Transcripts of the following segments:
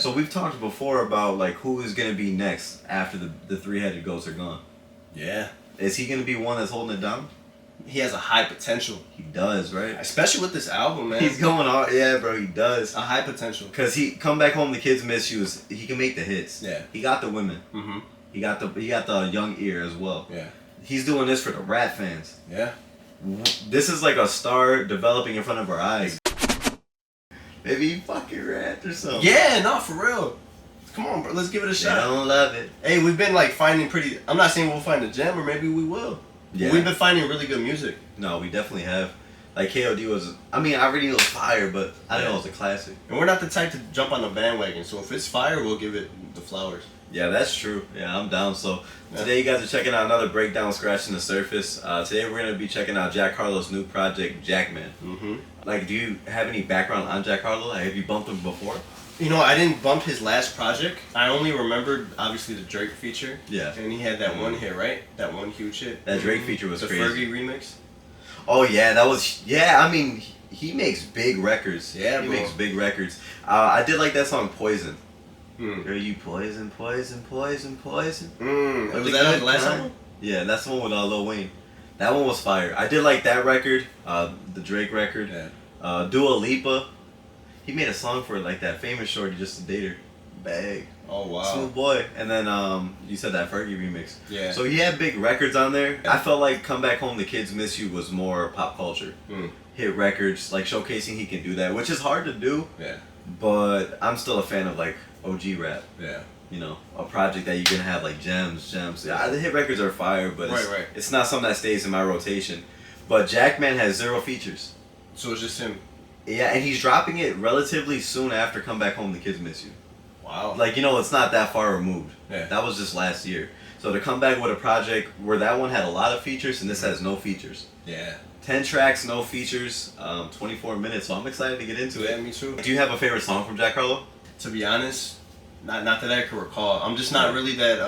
So we've talked before about like who is gonna be next after the three-headed ghosts are gone. Yeah. Is he gonna be one that's holding it down? He has a high potential. He does, right? Especially with this album, man. He's going on, yeah, bro. He does. A high potential. Cause he come back home, the kids miss you. He can make the hits. Yeah. He got the women. Mhm. He got the young ear as well. Yeah. He's doing this for the rap fans. Yeah. This is like a star developing in front of our eyes. Maybe he fucking rapped or something. Yeah, no, for real. Come on, bro. Let's give it a shot. I don't love it. Hey, we've been like finding pretty. I'm not saying we'll find a gem, or maybe we will. Yeah. We've been finding really good music. No, we definitely have. Like KOD was. I mean, I already know it's fire, but I didn't know it was a classic. And we're not the type to jump on the bandwagon. So if it's fire, we'll give it the flowers. Yeah, that's true. Yeah, I'm down. So today you guys are checking out another breakdown, scratching the surface. Today we're gonna be checking out Jack Harlow's new project, Jackman. Mhm. Like, do you have any background on Jack Harlow? Like, have you bumped him before? You know, I didn't bump his last project. I only remembered, obviously, the Drake feature. Yeah. And he had that one hit, right? That one huge hit. That Drake feature was the crazy. Fergie remix. Oh yeah, that was. Yeah, I mean, he makes big records. Yeah, he bro. makes big records. I did like that song, Poison. Mm. Girl, you poison, poison, poison, poison. Was that on the last album? Yeah, that's the one with Lil Wayne. That one was fire. I did like that record, the Drake record. Yeah. Dua Lipa. He made a song for like that famous shorty just to date her. Bag. Oh wow. Smooth boy. And then you said that Fergie remix. Yeah. So he had big records on there. I felt like Come Back Home, The Kids Miss You was more pop culture. Mm. Hit records, like showcasing he can do that, which is hard to do. Yeah. But I'm still a fan of like OG rap. Yeah. You know, a project that you can have like gems. Yeah, the hit records are fire, but it's not something that stays in my rotation. But Jackman has 0 features. So it's just him. Yeah, and he's dropping it relatively soon after Come Back Home, The Kids Miss You. Wow. Like, you know, it's not that far removed. Yeah. That was just last year. So to come back with a project where that one had a lot of features and this has no features. Yeah. 10 tracks, no features, 24 minutes. So I'm excited to get into it. Yeah, me too. Do you have a favorite song from Jack Harlow? To be honest, not that I can recall. I'm just not really that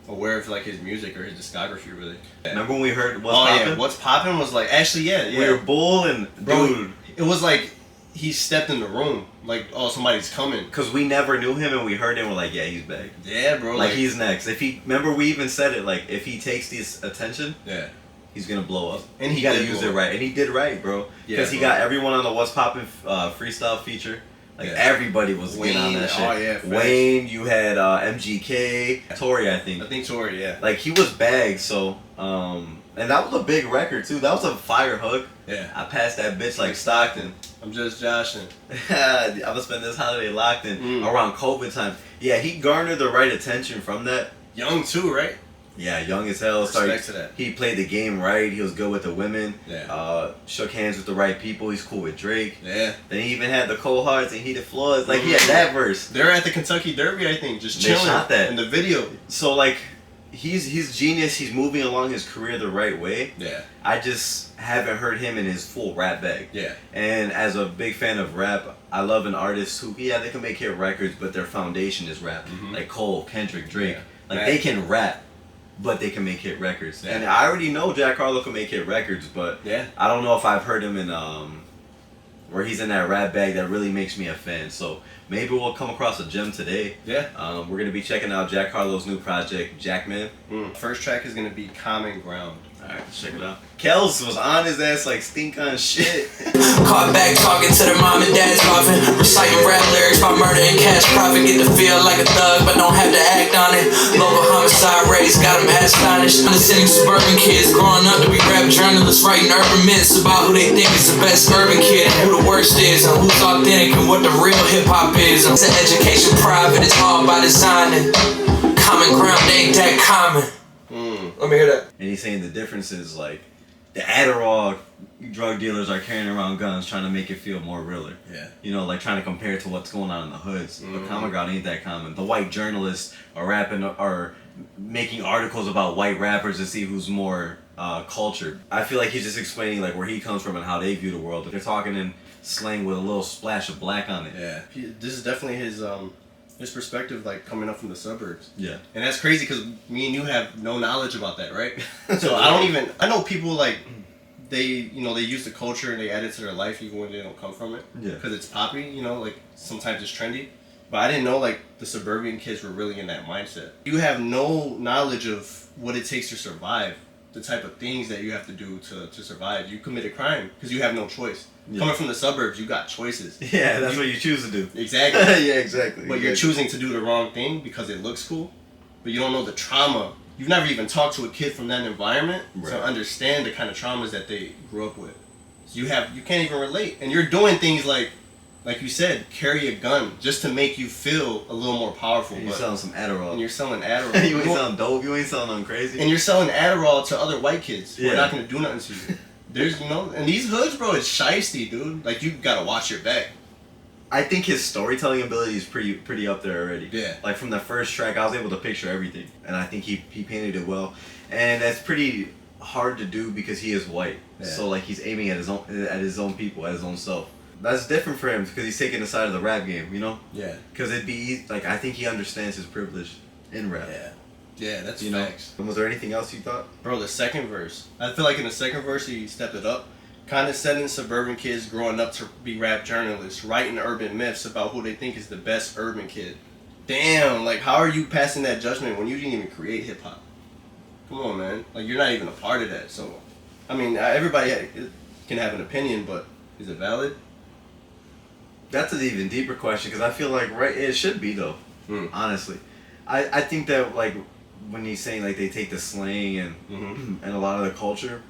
aware of like his music or his discography really. Yeah. Remember when we heard What's Poppin'? Yeah, What's Poppin' was like actually yeah. We were Bull and bro, dude. It was like he stepped in the room like oh somebody's coming. Cause we never knew him and we heard him. We're like yeah he's back. Yeah, bro. Like he's next. If he remember we even said it like if he takes this attention. Yeah. He's gonna blow up, and he gotta use it right, and he did right, bro. Because he got everyone on the What's Poppin' freestyle feature. Like getting on that shit. Oh yeah, Wayne, you had MGK, Tory, I think Tory, yeah. Like he was bagged, so and that was a big record too. That was a fire hook. Yeah. I passed that bitch like Stockton. I'm just joshing. I'm gonna spend this holiday locked in around COVID time. Yeah, he garnered the right attention from that. Young too, right? Yeah, young as hell. Respect to that. He played the game right. He was good with the women. Yeah. Shook hands with the right people. He's cool with Drake. Yeah. Then he even had the cold hearts and heated floors. Like he had that verse. They're at the Kentucky Derby, I think, just chilling. They shot that in the video. So like, he's genius. He's moving along his career the right way. Yeah. I just haven't heard him in his full rap bag. Yeah. And as a big fan of rap, I love an artist who they can make hit records, but their foundation is rap. Mm-hmm. Like Cole, Kendrick, Drake. Yeah. Like they can rap, but they can make hit records. Yeah. And I already know Jack Harlow can make hit records, but I don't know if I've heard him in where he's in that rap bag that really makes me a fan. So maybe we'll come across a gem today. Yeah. We're gonna be checking out Jack Harlow's new project, Jackman. First track is gonna be Common Ground. Alright, let's check it out. Kels was on his ass like stink on shit. Caught back talking to their mom and dad's coffin. Reciting rap lyrics about murder and cash profit. Get to feel like a thug, but don't have to act on it. Local homicide rates got them astonished. Understanding suburban kids growing up to be rap journalists, writing urban myths about who they think is the best urban kid, and who the worst is, and who's authentic, and what the real hip hop is. It's an education private, it's all by design. And common ground ain't that common. Let me hear that. And he's saying the difference is like the Adderall drug dealers are carrying around guns trying to make it feel more realer. Yeah. You know, like trying to compare it to what's going on in the hoods. But common ground ain't that common. The white journalists are making articles about white rappers to see who's more cultured. I feel like he's just explaining like where he comes from and how they view the world. They're talking in slang with a little splash of black on it. Yeah. This is definitely his perspective, like coming up from the suburbs. Yeah. And that's crazy because me and you have no knowledge about that, right? So I know people like, they use the culture and they add it to their life even when they don't come from it. Yeah. Because it's poppy, like sometimes it's trendy. But I didn't know like the suburban kids were really in that mindset. You have no knowledge of what it takes to survive, the type of things that you have to do to survive. You commit a crime because you have no choice. Yeah. Coming from the suburbs, you got choices. Yeah, that's what you choose to do. Exactly. Yeah, exactly. But you're choosing to do the wrong thing because it looks cool, but you don't know the trauma. You've never even talked to a kid from that environment to understand the kind of traumas that they grew up with. So you can't even relate, and you're doing things like you said, carry a gun just to make you feel a little more powerful. And you're selling some Adderall. And you're selling Adderall. You ain't selling dope. You ain't selling nothing crazy. And you're selling Adderall to other white kids who are not gonna do nothing to you. There's and these hoods, bro, it's shiesty, dude. Like you gotta watch your back. I think his storytelling ability is pretty up there already. Yeah. Like from the first track, I was able to picture everything, and I think he painted it well, and that's pretty hard to do because he is white. Yeah. So like he's aiming at his own people, at his own self. That's different for him because he's taking the side of the rap game, you know? Yeah. Because it'd be easy, like I think he understands his privilege in rap. Yeah. Yeah, that's facts. And was there anything else you thought? Bro, the second verse. I feel like in the second verse he stepped it up. Kind of setting suburban kids growing up to be rap journalists, writing urban myths about who they think is the best urban kid. Damn, like how are you passing that judgment when you didn't even create hip hop? Come on, man. Like you're not even a part of that. So, I mean, everybody can have an opinion, but is it valid? That's an even deeper question because I feel like it should be though. Honestly, I think that like when he's saying like they take the slang and and a lot of the culture,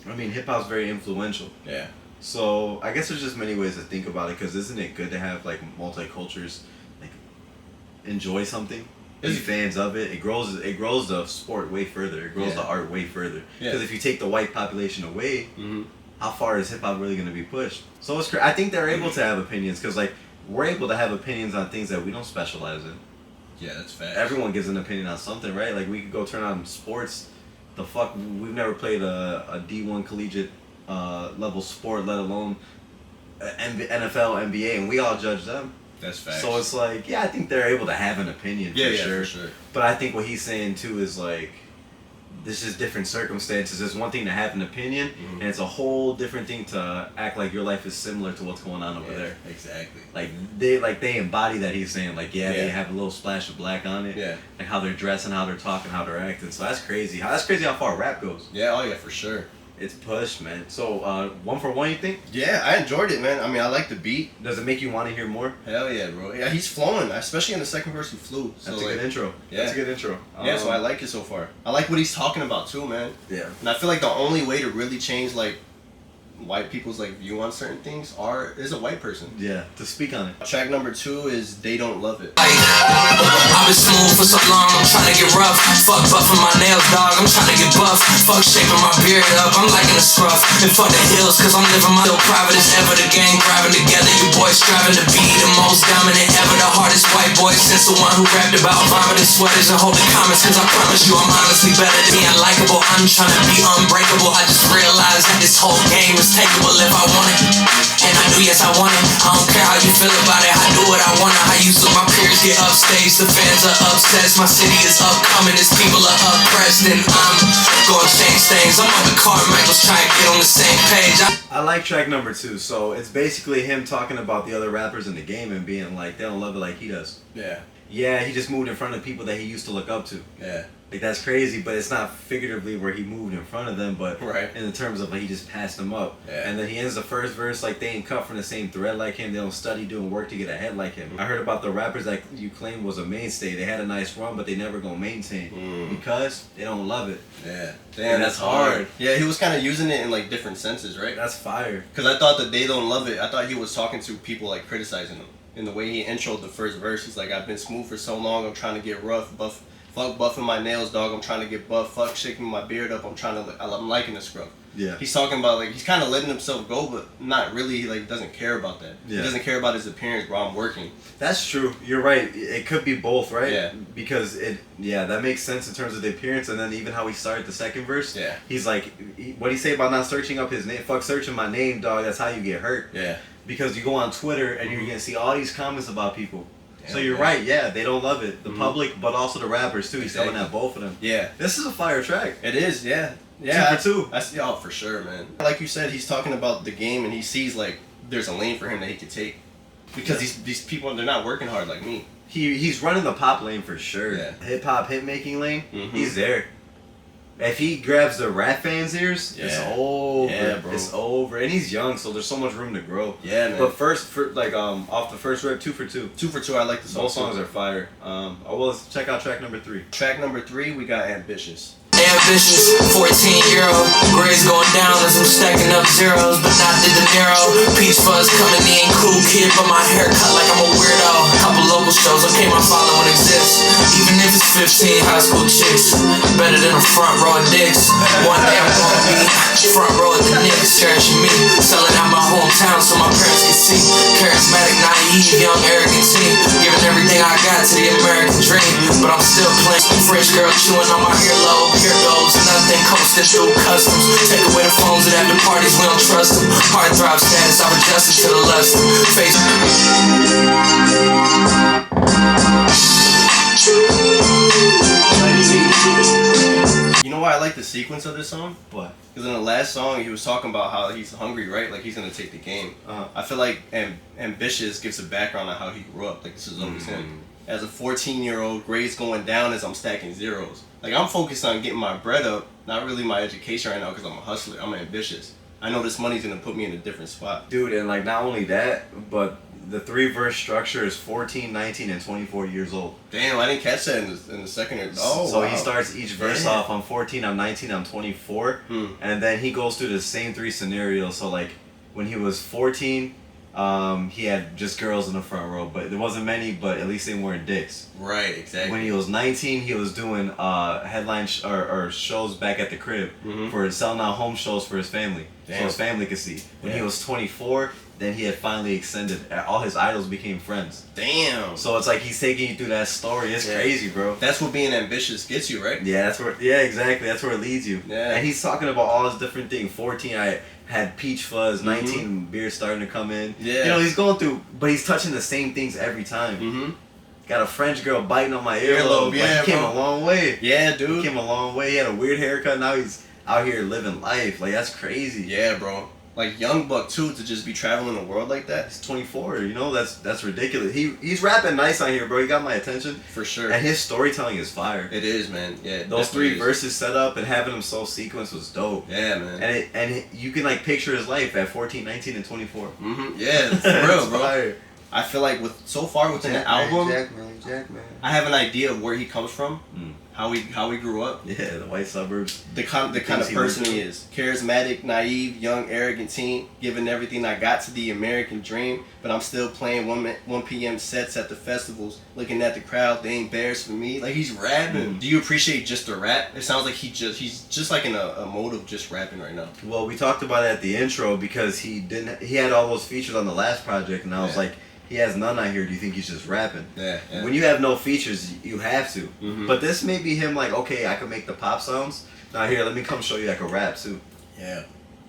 I mean hip hop's very influential. Yeah. So I guess there's just many ways to think about it because isn't it good to have like multicultures like enjoy something, be fans of it. It grows the sport way further. It grows the art way further. Because if you take the white population away. How far is hip hop really going to be pushed? So it's I think they're able to have opinions because like we're able to have opinions on things that we don't specialize in. Yeah, that's fact. Everyone gives an opinion on something, right? Like we could go turn on sports. The fuck, we've never played a D1 collegiate level sport, let alone NFL, NBA, and we all judge them. That's fact. So it's like, yeah, I think they're able to have an opinion for sure. But I think what he's saying too is like. This is different circumstances. It's one thing to have an opinion, and it's a whole different thing to act like your life is similar to what's going on over there. Exactly. Like they embody that he's saying. Like they have a little splash of black on it. Yeah. Like how they're dressing, how they're talking, how they're acting. So that's crazy. That's crazy how far rap goes. Yeah. Oh yeah, for sure. It's pushed, man. So, 1 for 1, you think? Yeah, I enjoyed it, man. I mean, I like the beat. Does it make you want to hear more? Hell yeah, bro. Yeah, he's flowing, especially in the second verse. He flew. So that's a good intro. Yeah, that's a good intro. Yeah, so I like it so far. I like what he's talking about too, man. Yeah. And I feel like the only way to really change like white people's like view on certain things is a white person. Yeah, to speak on it. Track number 2 is They Don't Love It. I've been smooth for so long, I'm trying to get rough. Fuck buffing my nails, dog, I'm trying to get buff. Fuck shaping my beard up, I'm liking the scruff. And fuck the hills, cause I'm living my little private as ever. The gang driving together, you boys striving to be the most dominant ever. The hardest white boy since the one who rapped about vomiting sweaters and holding comments. Cause I promise you I'm honestly better than being likable. I'm trying to be unbreakable. I just realized that this whole game is takeable if I want it. And I do, yes I want it. I don't care how you feel about it, I do what I want. I used to my peers get upstage, the fans are obsessed. My city is upcoming, its people are oppressed. And I'm gonna change things. I'm on the Carmichael's trying to get on the same page. I like track number 2. So it's basically him talking about the other rappers in the game and being like, they don't love it like he does. Yeah. Yeah, he just moved in front of people that he used to look up to. Yeah. Like that's crazy, but it's not figuratively where he moved in front of them, but in the terms of like he just passed them up. Yeah. And then he ends the first verse like they ain't cut from the same thread like him. They don't study doing work to get ahead like him. I heard about the rappers that you claim was a mainstay. They had a nice run, but they never gonna maintain because they don't love it. Yeah. Damn, that's hard. Yeah, he was kind of using it in like different senses, right? That's fire. Because I thought that They Don't Love It. I thought he was talking to people like criticizing him. In the way he introed the first verse, he's like, I've been smooth for so long, I'm trying to get rough, buff. Fuck buffing my nails, dog, I'm trying to get buff. Fuck shaking my beard up, I'm liking the scrub. Yeah. He's talking about like, he's kind of letting himself go, but not really, like, doesn't care about that. Yeah. He doesn't care about his appearance, bro, I'm working. That's true. You're right. It could be both, right? Yeah. Because that makes sense in terms of the appearance, and then even how he started the second verse. Yeah. He's like, what'd he say about not searching up his name? Fuck searching my name, dog, that's how you get hurt. Yeah. Because you go on Twitter and you're gonna see all these comments about people. Damn, so you're right, yeah, they don't love it. The public, but also the rappers too. He's coming at both of them. Yeah. This is a fire track. It is, yeah. Yeah. 2 for 2. Oh, for sure, man. Like you said, he's talking about the game and he sees like there's a lane for him that he could take. because these people, they're not working hard like me. He's running the pop lane for sure. Yeah. Hip hop hit making lane. He's there. If he grabs the rap fans' ears, it's over. Yeah, bro. It's over. And he's young, so there's so much room to grow. Yeah, man. But off the first rip, 2 for 2. 2 for 2, I like the song. Both songs are fire. Let's check out track number 3. Track number 3, we got Ambitious. Ambitious, 14-year-old. Grades going down as I'm stacking up zeros, but not the De Niro. Peach fuzz coming in, cool kid, but my hair cut like I'm a weirdo. Couple local shows, okay, my following exists. Even if it's 15 high school chicks, better than a front row of dicks. One day I'm gonna be front row at the Knicks, cherishing me, selling out my hometown so my parents can see. Charismatic, naive, young, arrogant teen, giving everything I got to the American dream, but I'm still playing. French girl chewing on my earlobe. Here goes nothing, coasting through customs. Take away the phones at after parties, we don't trust them. Heartthrob status, I've adjusted to the lust. Face. You know why I like the sequence of this song? What? Because in the last song, he was talking about how he's hungry, right? Like he's gonna take the game. I feel like Ambitious gives a background on how he grew up. Like this is always him. As a 14-year-old, grades going down as I'm stacking zeros. Like I'm focused on getting my bread up, not really my education right now because I'm a hustler. I'm ambitious. I know this money's gonna put me in a different spot. Dude, and like not only that, but the 3-verse structure is 14, 19, and 24 years old. Damn, I didn't catch that in the second. So he starts each verse off, I'm 14, I'm 19, I'm 24. And then he goes through the same 3 scenarios. So like when he was 14, he had just girls in the front row, but there wasn't many, but at least they weren't dicks. Right, exactly. When he was 19, he was doing headline or shows back at the crib for selling out home shows for his family, so his family could see. When he was 24, then he had finally extended. All his idols became friends. Damn. So it's like he's taking you through that story. It's crazy, bro. That's what being ambitious gets you, right? Yeah, that's where. Yeah, exactly. That's where it leads you. Yeah. And he's talking about all his different things. 14, I had peach fuzz. 19, beer starting to come in. Yeah. You know, he's going through, but he's touching the same things every time. Got a French girl biting on my earlobe. Yeah, he came a long way. Yeah, dude. He came a long way. He had a weird haircut. Now he's out here living life. Like, that's crazy. Yeah, bro. Like young buck too, to just be traveling the world like that. He's 24. You know, that's ridiculous. He's rapping nice on here, bro. He got my attention for sure. And his storytelling is fire. It is, man. Yeah. Those 3 verses set up and having them so sequenced was dope. Yeah, man. And you can like picture his life at 14, 19, and 24. Yeah, for real, bro. Fire. I feel like so far within the album, Jackman. I have an idea of where he comes from, how he grew up. Yeah, the white suburbs. The kind of person he is. Charismatic, naive, young, arrogant teen, giving everything I got to the American dream, but I'm still playing 1 p.m. sets at the festivals, looking at the crowd, they ain't bears for me. Like he's rapping. Do you appreciate just the rap? It sounds like he's just like in a mode of just rapping right now. Well, we talked about it at the intro because he had all those features on the last project, and I was like, he has none on here. Do you think he's just rapping? Yeah. When you have no features, you have to. But this may be him like, okay, I can make the pop sounds. Now here, let me come show you I can rap too. Yeah.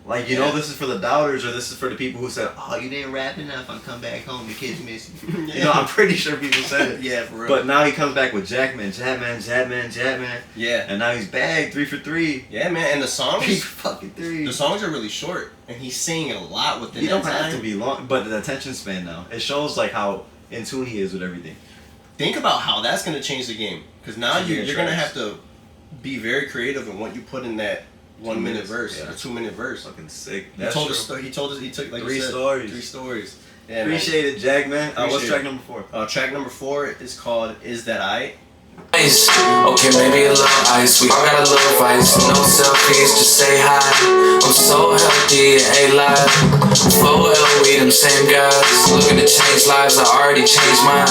Like, you know, this is for the doubters, or this is for the people who said, oh, you didn't rap enough. I come back home, the kids miss you. You know, I'm pretty sure people said it. Yeah, for real. But now he comes back with Jackman. Yeah. And now he's bagged 3 for 3. Yeah, man. And the songs, 3 for fucking 3. the songs are really short, and he's singing a lot within You that don't time. have to be long, but the attention span now. It shows like how in tune he is with everything. Think about how that's going to change the game. Because now you're going to have to be very creative in what you put in that 1 minute verse or 2 minute verse. Fucking sick. He told us. He took like 3 you said, stories. 3 stories. Yeah, Appreciate it, Jackman. What's Appreciate track it. number 4? Track number 4 is called "Is That I." Ice. Okay, maybe a little ice. We all got a little vice. No selfies, just say hi. I'm so healthy, A-Live. 4L, we them same guys. Looking to change lives, I already changed mine.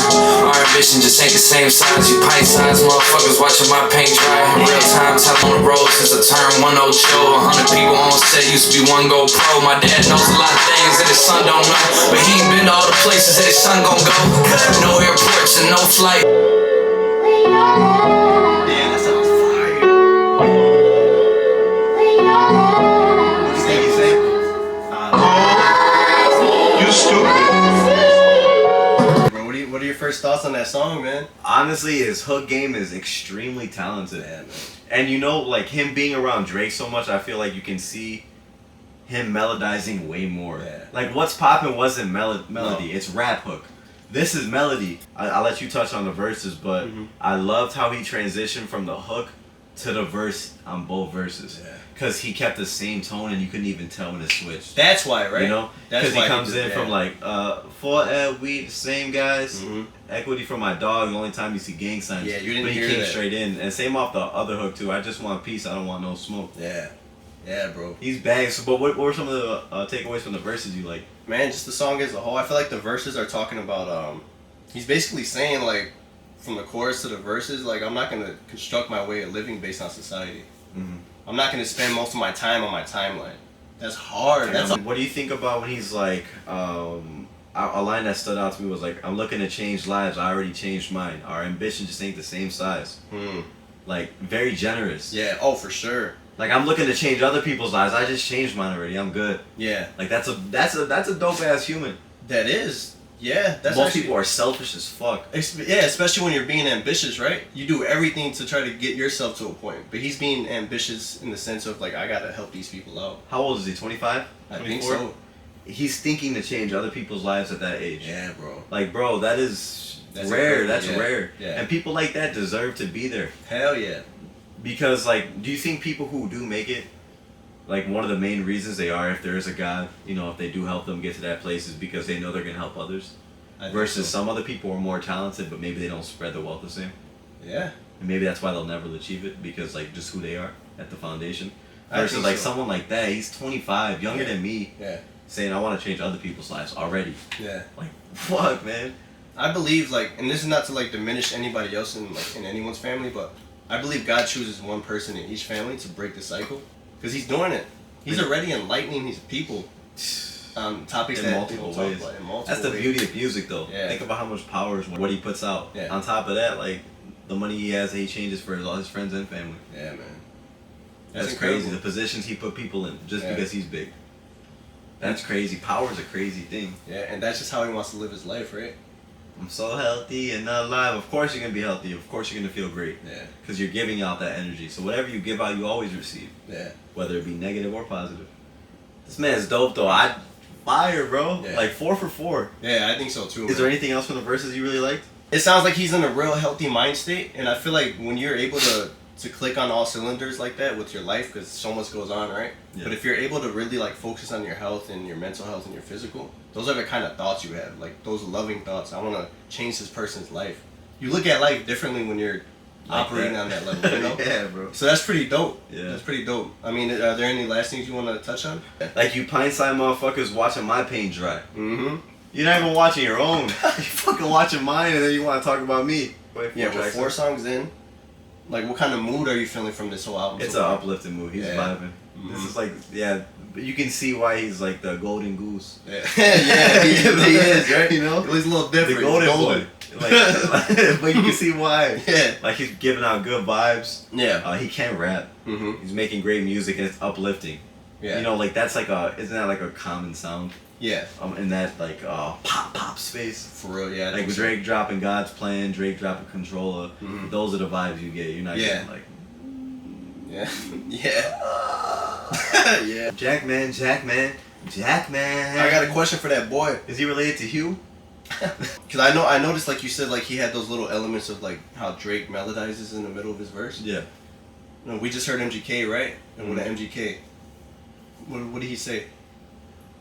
Our ambition just ain't the same size. You pint size motherfuckers watching my paint dry. In real time, tell on the road since I turned 1-0 show. 100 people on set, used to be 1 go pro. My dad knows a lot of things that his son don't know. But he ain't been to all the places that his son gon' go. No airports and no flight. Damn, that sounds fire. What do you think? You stupid. Bro, what are your first thoughts on that song, man? Honestly, his hook game is extremely talented. Yeah, man. And you know, like him being around Drake so much, I feel like you can see him melodizing way more. Yeah. Like what's popping wasn't melody, it's rap hook. This is melody. I'll let you touch on the verses, but I loved how he transitioned from the hook to the verse on both verses. Yeah. Because he kept the same tone and you couldn't even tell when it switched. That's why, right? You know? That's Because why he comes in did, from like, for we the same guys. Equity for my dog, the only time you see gang signs. Yeah, you didn't but he hear came that. straight in. And same off the other hook too. I just want peace, I don't want no smoke. Yeah. Yeah, bro. He's bags. So, but what were some of the takeaways from the verses you like? Man, just the song as a whole. I feel like the verses are talking about, he's basically saying, like, from the chorus to the verses, like, I'm not going to construct my way of living based on society. I'm not going to spend most of my time on my timeline. That's hard. What do you think about when he's like, a line that stood out to me was like, I'm looking to change lives, I already changed mine. Our ambition just ain't the same size. Like, very generous. Yeah, oh, for sure. Like, I'm looking to change other people's lives, I just changed mine already, I'm good. Yeah. Like, that's a dope ass human. That is. Yeah. That's Most actually, people are selfish as fuck. Yeah, especially when you're being ambitious, right? You do everything to try to get yourself to a point. But he's being ambitious in the sense of, like, I got to help these people out. How old is he, 25? I think so. He's thinking to change other people's lives at that age. Yeah, bro. Like, bro, that's rare. That's yeah. rare. Yeah. And people like that deserve to be there. Hell yeah. Because, like, do you think people who do make it, like, one of the main reasons they are, if there is a God, you know, if they do help them get to that place, is because they know they're going to help others? Versus some other people are more talented, but maybe they don't spread the wealth the same. Yeah. And maybe that's why they'll never achieve it, because, like, just who they are at the foundation. I Versus, think like, so. someone like that, he's 25, younger than me, saying, I want to change other people's lives already. Yeah. Like, fuck, man. I believe, like, and this is not to, like, diminish anybody else in anyone's family, but I believe God chooses one person in each family to break the cycle. Because he's doing it. He's already enlightening his people on topics In that multiple people ways. talk about in multiple That's the ways. beauty of music, though. Yeah. Think about how much power is what he puts out. Yeah. On top of that, like, the money he has, he changes for all his friends and family. Yeah, man. That's crazy. The positions he put people in just because he's big. That's crazy. Power is a crazy thing. Yeah, and that's just how he wants to live his life, right? I'm so healthy and alive. Of course you're going to be healthy. Of course you're going to feel great. Yeah. Because you're giving out that energy. So whatever you give out, you always receive. Yeah. Whether it be negative or positive. This man's dope, though. Fire, bro. Yeah. Like 4 for 4. Yeah, I think so too. Is there anything else from the verses you really liked? It sounds like he's in a real healthy mind state, and I feel like when you're able to click on all cylinders like that with your life, because so much goes on, right? Yeah. But if you're able to really like focus on your health and your mental health and your physical, those are the kind of thoughts you have, like those loving thoughts. I want to change this person's life. You look at life differently when you're Like operating that. on that level, you know? Yeah, bro. So that's pretty dope. Yeah. That's pretty dope. I mean, are there any last things you want to touch on? Like you pint-side motherfuckers watching my paint dry. Mm-hmm. You're not even watching your own. You fucking watching mine and then you want to talk about me. Yeah, we're 4 songs in. Like, what kind of mood are you feeling from this whole album? It's so an far? uplifting mood. He's Yeah. vibing. This is like, yeah, but you can see why he's like the golden goose. Yeah, yeah, he is, right? You know? He's a little different. The golden boy. Like, but you can see why. Yeah. Like he's giving out good vibes. Yeah. He can rap. Mm-hmm. He's making great music and it's uplifting. Yeah. You know, like that's like isn't that like a common sound? Yeah. In that like pop space. For real, yeah. I Like think with so. Drake dropping God's Plan, Drake dropping Controller. Mhm. Those are the vibes you get. You're not Yeah. getting like Yeah. Yeah. Yeah. Jackman. I got a question for that boy. Is he related to Hugh? Cause I noticed like you said like he had those little elements of like how Drake melodizes in the middle of his verse. Yeah. No, we just heard MGK, right? And with the MGK, what did he say?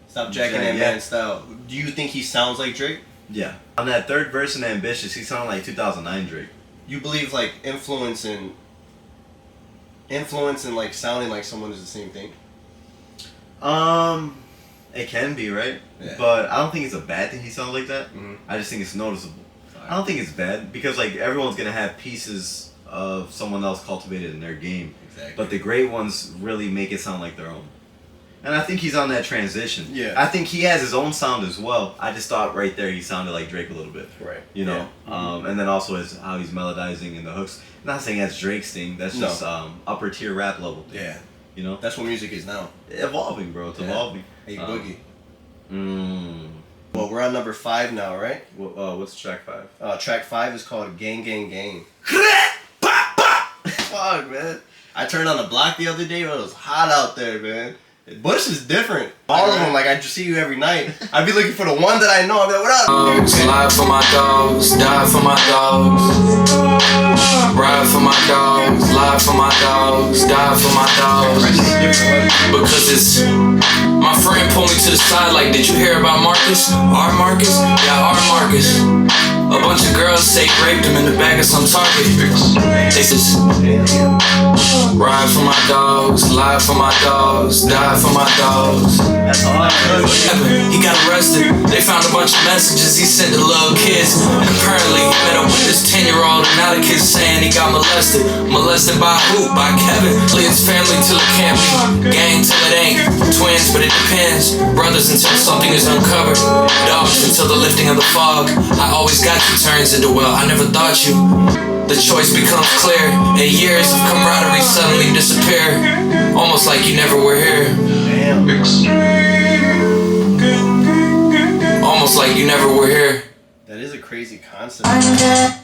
Stop jacking that Yeah. man style. Do you think he sounds like Drake? Yeah. On that third verse in Ambitious, he sounded like 2009 Drake. You believe like influence and like sounding like someone is the same thing? It can be, right? Yeah. But I don't think it's a bad thing he sounds like that. Mhm. I just think it's noticeable. I don't think it's bad because like everyone's gonna have pieces of someone else cultivated in their game. Exactly. But the great ones really make it sound like their own. And I think he's on that transition. Yeah. I think he has his own sound as well. I just thought right there he sounded like Drake a little bit. Right. You know? Yeah. And then also how he's melodizing in the hooks. I'm not saying that's Drake's thing. That's No. just upper tier rap level thing. Yeah. You know? That's what music is now. Evolving, bro. It's Yeah. evolving. Hey, Boogie. Mm. Well, we're on number 5 now, right? What's track 5? Track 5 is called Gang Gang Gang. Fuck, man. I turned on the block the other day, but it was hot out there, man. Bush is different. All of them, like I just see you every night. I'd be looking for the one that I know. I'd be like, what up? Slide for my dogs, die for my dogs. Ride for my dogs, lie for my dogs, die for my dogs. Because it's my friend pulled me to the side like, did you hear about Marcus? Our Marcus? Yeah, our Marcus. A bunch of girls say raped him in the back of some Target. They just ride for my dogs, lie for my dogs, die for my dogs. That's all I know. He got arrested. They found a bunch of messages he sent to little kids. And apparently he met up with this 10-year-old, and now the kid's saying he got molested. Molested by who? By Kevin. It's family till it can't be. Gang till it ain't. Twins, but it depends. Brothers until something is uncovered. Dogs until the lifting of the fog. I always got you turns into, well, I never thought you. The choice becomes clear, and years of camaraderie suddenly disappear. Almost like you never were here. Damn. Almost like you never were here. That is a crazy concept.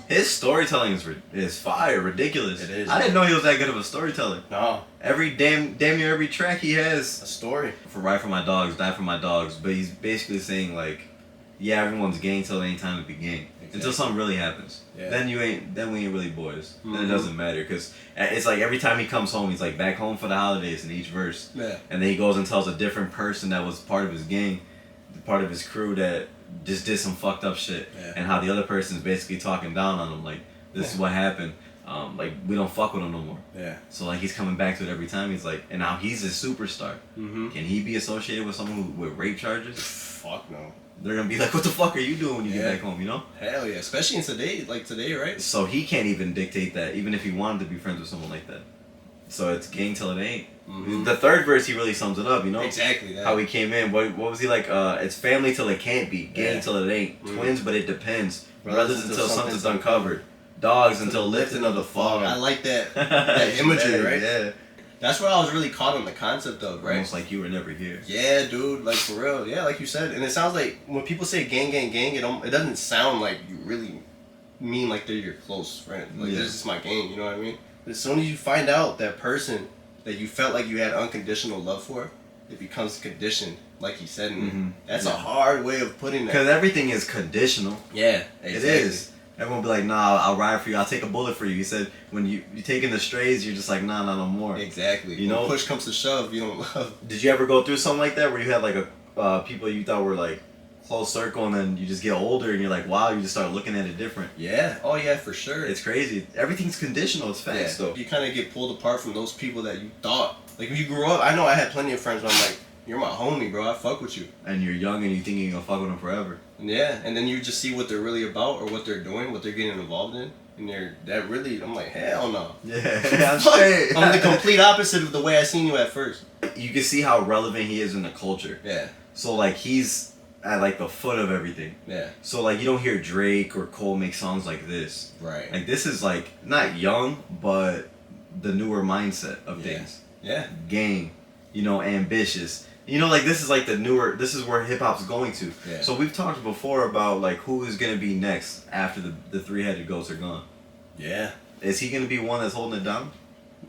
His storytelling is fire, ridiculous. It is. I didn't know he was that good of a storyteller. No. Every damn near every track he has. A story. For Ride for My Dogs, Die for My Dogs, but he's basically saying like, yeah, everyone's gang till it ain't time to be gang. Exactly. Until something really happens. Yeah. Then we ain't really boys. Mm-hmm. Then it doesn't matter, because it's like every time he comes home, he's like back home for the holidays in each verse. Yeah. And then he goes and tells a different person that was part of his gang, part of his crew that just did some fucked up shit. Yeah. And how the other person's basically talking down on him, like, this is what happened. Like, we don't fuck with him no more. Yeah. So like he's coming back to it every time. He's like, and now he's a superstar. Mm-hmm. Can he be associated with someone with rape charges? Fuck no. They're gonna be like, what the fuck are you doing when you get back home, you know? Hell yeah. Especially in today, right? So he can't even dictate that, even if he wanted to be friends with someone like that. So it's gang till it ain't. Mm-hmm. The third verse, he really sums it up, you know? Exactly that. How he came in. What was he like? It's family till it can't be. Gang Yeah. till it ain't. Mm-hmm. Twins, but it depends. Brothers Brothers until something's uncovered. Dogs until lifting of the fog. I like that that imagery, Yeah, right? Yeah. That's what I was really caught on the concept of, right? Almost like you were never here. Yeah, dude, like for real. Yeah, like you said. And it sounds like when people say gang, it doesn't sound like you really mean like they're your close friend. Like, Yeah. this is my gang, you know what I mean? But as soon as you find out that person that you felt like you had unconditional love for, it becomes conditioned, like he said. Mhm. That's Yeah. a hard way of putting that. Because everything is conditional. Yeah, It is. Everyone be like, nah, I'll ride for you. I'll take a bullet for you. He said, when you're taking the strays, you're just like, nah, no more. Exactly. You know? When push comes to shove, you don't love. Did you ever go through something like that where you had like a people you thought were like close circle, and then you just get older and you're like, wow, you just start looking at it different? Yeah. Oh yeah, for sure. It's crazy. Everything's conditional. It's facts though. You kind of get pulled apart from those people that you thought. Like when you grew up, I know I had plenty of friends where I'm like, you're my homie, bro. I fuck with you. And you're young and you think you're gonna fuck with them forever. And yeah, and then you just see what they're really about or what they're doing, what they're getting involved in. And I'm like, hell no. Yeah, I'm straight. I'm the complete opposite of the way I seen you at first. You can see how relevant he is in the culture. Yeah. So like he's at like the foot of everything. Yeah. So like you don't hear Drake or Cole make songs like this. Right. Like this is like not young, but the newer mindset of things. Yeah. Gang, you know, ambitious. You know, like this is like the newer. This is where hip hop's going to. Yeah. So we've talked before about like who is gonna be next after the three-headed ghosts are gone. Yeah. Is he gonna be one that's holding it down?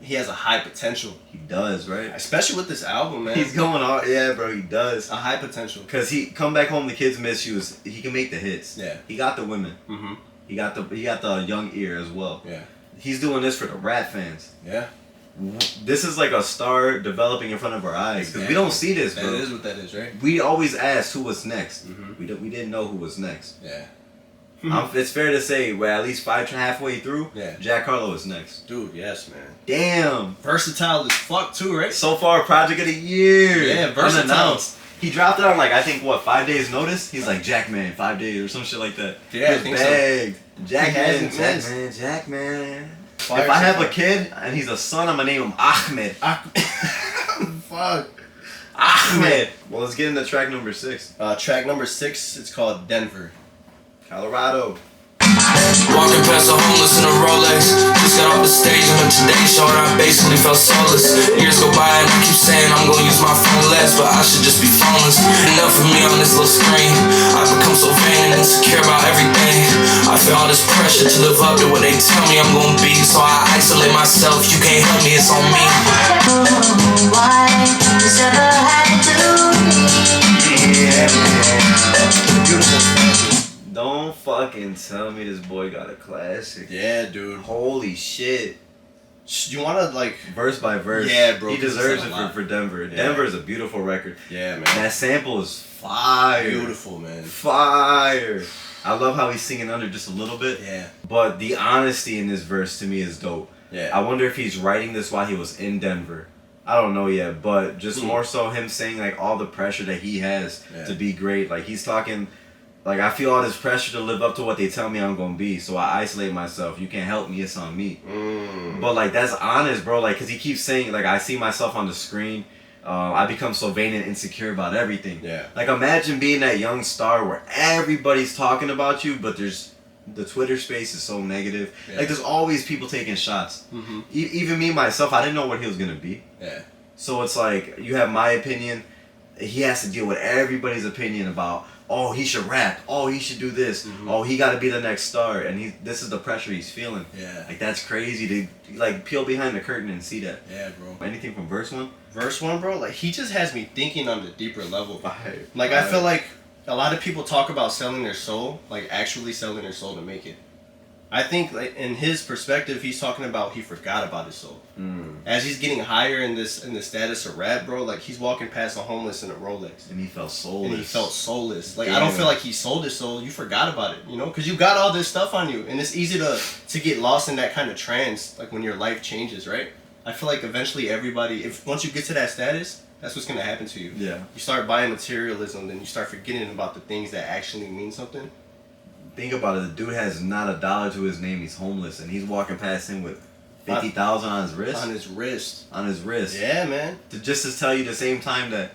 He has a high potential. He does, right? Especially with this album, man. He's going on. Yeah, bro, he does. a high potential. Cause he come back home, the kids miss you. He can make the hits. Yeah. He got the women. Mm-hmm. He got the young ear as well. Yeah. He's doing this for the rap fans. Yeah. This is like a star developing in front of our eyes because we don't see this, bro. That is what that is, right? We always asked who was next. Mhm. We didn't know who was next. Yeah. It's fair to say we're at least halfway through. Yeah. Jack Harlow is next. Dude, yes, man. Damn. Versatile as fuck too, right? So far, project of the year. Yeah, versatile. Unannounced. He dropped it on like I think 5 days notice. He's like Jackman 5 days or some shit like that. Yeah, I He's think bagged. hasn't Jackman. Jackman. If I have a kid and he's a son, I'm gonna name him Ahmed. Fuck. Ahmed. Well, let's get into track number 6. Track number 6, it's called Denver. Colorado. Walking past the homeless in a Rolex. Just got off the stage and the Today Show, and I basically felt soulless. Years go by and I keep saying I'm gonna use my phone less, but I should just be phoneless. Enough of me on this little screen. I become so vain and insecure about everything. I feel all this pressure to live up to what they tell me I'm gonna be, so I isolate myself. You can't help me, it's on me. Why you never had to Yeah, bro. Beautiful. Don't fucking tell me this boy got a classic. Yeah, dude. Holy shit. You wanna like Verse by verse. Yeah, bro, He 'cause deserves it's it a lot. for Denver. Yeah. Denver is a beautiful record. Yeah, man. That sample is fire. Beautiful, man. Fire. I love how he's singing under just a little bit. Yeah. But the honesty in this verse to me is dope. Yeah. I wonder if he's writing this while he was in Denver. I don't know yet, but just more so him saying like all the pressure that he has to be great. Like he's talking, like I feel all this pressure to live up to what they tell me I'm gonna be, so I isolate myself. You can't help me, it's on me. But like that's honest, bro. Like, cause he keeps saying like I see myself on the screen. I become so vain and insecure about everything. Yeah. Like imagine being that young star where everybody's talking about you, but there's the Twitter space is so negative. Yeah. Like there's always people taking shots. Even me myself, I didn't know what he was gonna be. Yeah. So it's like you have my opinion. He has to deal with everybody's opinion about. Oh, he should rap. Oh, he should do this. Oh, he got to be the next star. And this is the pressure he's feeling. Yeah. Like that's crazy to like peel behind the curtain and see that. Yeah, bro. Anything from verse 1? Verse 1, bro, like he just has me thinking on a deeper level. Fire. Like I feel like a lot of people talk about selling their soul, like actually selling their soul to make it. I think like in his perspective, he's talking about he forgot about his soul. As he's getting higher in the status of rap, bro, like he's walking past a homeless in a Rolex. And he felt soulless. And he felt soulless. Like I don't feel like he sold his soul. You forgot about it, you know, because you got all this stuff on you, and it's easy to get lost in that kind of trance, like when your life changes, right? I feel like eventually everybody, if once you get to that status, that's what's gonna happen to you. Yeah. You start buying materialism, then you start forgetting about the things that actually mean something. Think about it. The dude has not a dollar to his name. He's homeless, and he's walking past him with 50,000 on his wrist. On his wrist. On his wrist. Yeah, man. Just to tell you the same time that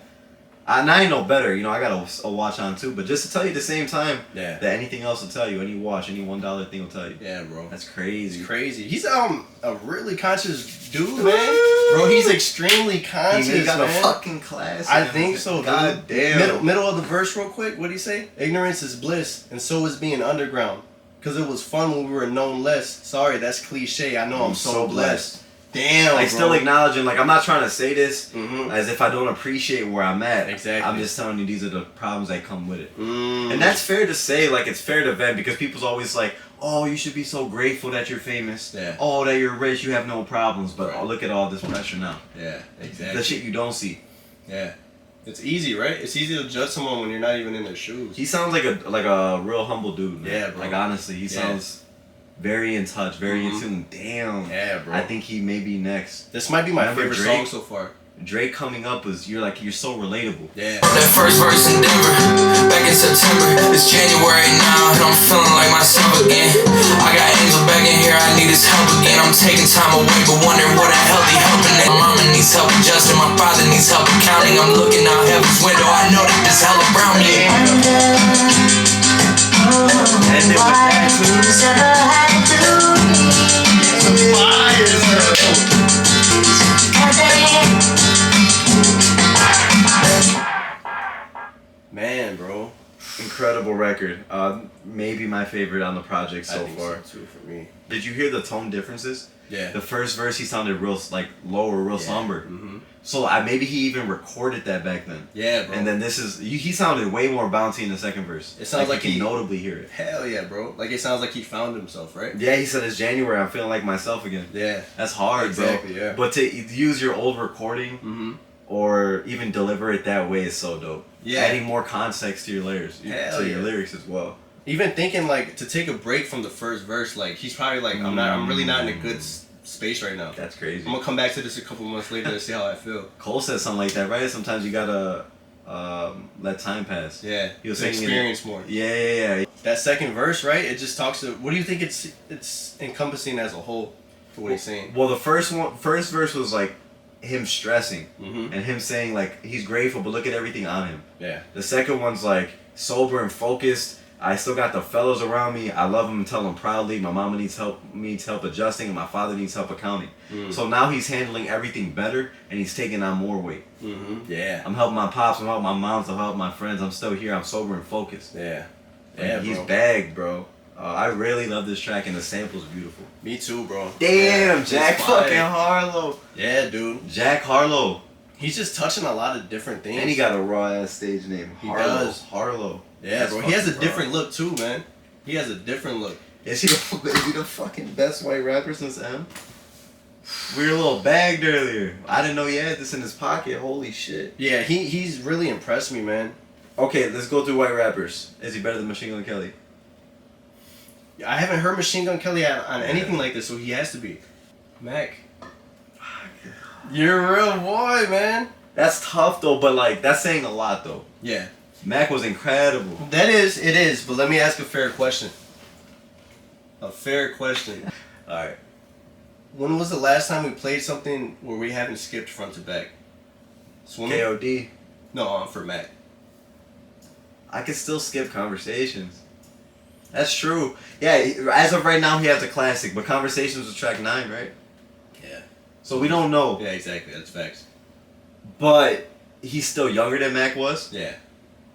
I know better. You know, I got a watch on too. But just to tell you the same time that anything else will tell you, any watch, any $1 thing will tell you. Yeah, bro. That's crazy. It's crazy. He's a really conscious dude, man. Bro, he's extremely conscious. He got man. a fucking class. I think so, God dude. damn. Middle of the verse, real quick. What do you say? Ignorance is bliss, and so is being underground. Cause it was fun when we were known less. Sorry, that's cliche. I know I'm so blessed. Damn, like bro. still acknowledging, like I'm not trying to say this as if I don't appreciate where I'm at. Exactly. I'm just telling you these are the problems that come with it. And that's fair to say, like it's fair to vent because people's always like, oh, you should be so grateful that you're famous. Yeah. Oh, that you're rich, you have no problems. But Right. oh, look at all this pressure now. Yeah, exactly. The shit you don't see. Yeah. It's easy, right? It's easy to judge someone when you're not even in their shoes. He sounds like a real humble dude. Man. Yeah, bro. Like honestly, he sounds very in touch, very in tune. Damn. Yeah, bro. I think he may be next. This might be my Remember favorite Drake? song so far. Drake coming up was you're so relatable. Yeah. That first verse in Denver, back in September. It's January now, and I'm feeling like myself again. I got Angel back in here, I need his help again. I'm taking time away, but wondering what a healthy helping it. My mama needs help adjusting, my father needs help accounting. I'm looking out heaven's window, I know that there's hell around me. And then with that too. never had to Man, bro. Incredible record. Maybe my favorite on the project so I think far. so too for me. Did you hear the tone differences? Yeah. The first verse he sounded real like lower, real somber. So maybe he even recorded that back then. Yeah, bro. And then he sounded way more bouncy in the second verse. It sounds like you he- can notably hear it. Hell yeah, bro. Like it sounds like he found himself, right? Yeah, he said it's January. I'm feeling like myself again. Yeah. That's hard, Exactly, bro. yeah. But to use your old recording or even deliver it that way is so dope. Yeah. Adding more context to your lyrics, Hell your yeah. lyrics as well. Even thinking like to take a break from the first verse, like he's probably like, I'm really not in a good space right now. That's crazy. I'm gonna come back to this a couple months later to see how I feel. Cole said something like that, right? Sometimes you gotta let time pass. Yeah. He was to saying experience more. Yeah. That second verse, right? It just talks to. What do you think it's encompassing as a whole for what he's saying? Well, the first verse was like him stressing Mm-hmm. and him saying like he's grateful, but look at everything on him. Yeah. The second one's like sober and focused. I still got the fellows around me. I love them and tell them proudly. My mama needs help adjusting, and my father needs help accounting. So now he's handling everything better, and he's taking on more weight. Yeah. I'm helping my pops, I'm helping my moms, I'm helping my friends. I'm still here. I'm sober and focused. Yeah. Like, he's bagged, bro. I really love this track, and the sample's beautiful. Me too, bro. Damn, yeah, Jack fucking Harlow. Yeah, dude. Jack Harlow. He's just touching a lot of different things. And he got a raw ass stage name. He Harlow. does. Harlow. Yeah, That's bro. He has a fucking different look too, man. He has a different look. Is he the fucking best white rapper since M? We were a little bagged earlier. I didn't know he had this in his pocket. Holy shit. Yeah, he's really impressed me, man. Okay, let's go through white rappers. Is he better than Machine Gun Kelly? I haven't heard Machine Gun Kelly on anything like this, so he has to be. Mac. You're a real boy, man. That's tough though, but like that's saying a lot though. Yeah. Mac was incredible. It is, but let me ask a fair question. A fair question. Alright. When was the last time we played something where we haven't skipped front to back? Swimming? KOD. No, for Mac. I can still skip Conversations. That's true. Yeah, as of right now he has a classic, but Conversations was track 9, right? Yeah. So we don't know. Yeah, exactly. That's facts. But he's still younger than Mac was. Yeah.